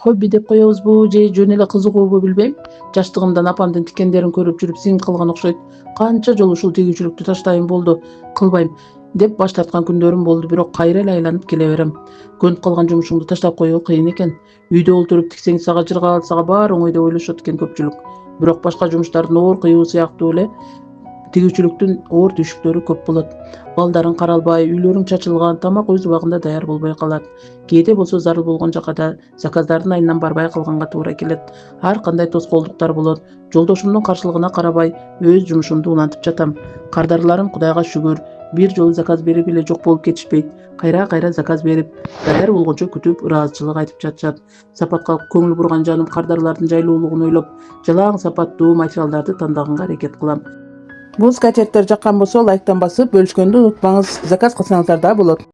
хобби деп коебузбу же жөн эле кызыгуубу билбейм. Жаштыгымдан апамдын тиккендерин көрүп жүрүп сиңип калган окшойт. Канча жолу ушул тигүүчүлүктү таштайын болду, кылбайм деп баш тарткан күндөрүм болду, бирок кайра эле айланып келе берем. Көнүп калган жумушуңду таштап коюу кыйын экен. Үйдө отуруп тиксең сага жыргалат, сага баары оңой деп ойлошот экен көпчүлүк. Бирок башка жумуштардын оор кыюу сыяктуу эле тигүүчүлүктүн оор түйшүктөрү көп болот. Балдарың каралбай, үйлөрүң чачылган, тамак өз убагында даяр болбой калат. Кээде болсо зарыл болгон жакка да заказдардын айынан барбай калганга туура келет. Ар кандай тоскоолдуктар болот. Жолдошумдун каршылыгына карабай өз жумушумду улантып жатам. Кардарларым Кудайга шүгүр, бир жолу заказ берип эле жок болуп кетишпейт. Кайра заказ берип, даяр болгончо күтүп, ыраазычылык айтып жатышат. Сапатка көңүл бурган жаным кардарлардын жайлуулугун ойлоп, жалаң сапаттуу материалдарды тандаганга аракет кылам. Бул скатертер жаккан болсо лайктан басып, бөлүшкөндү унутпаңыз. Заказ кылсаңыздар да болот.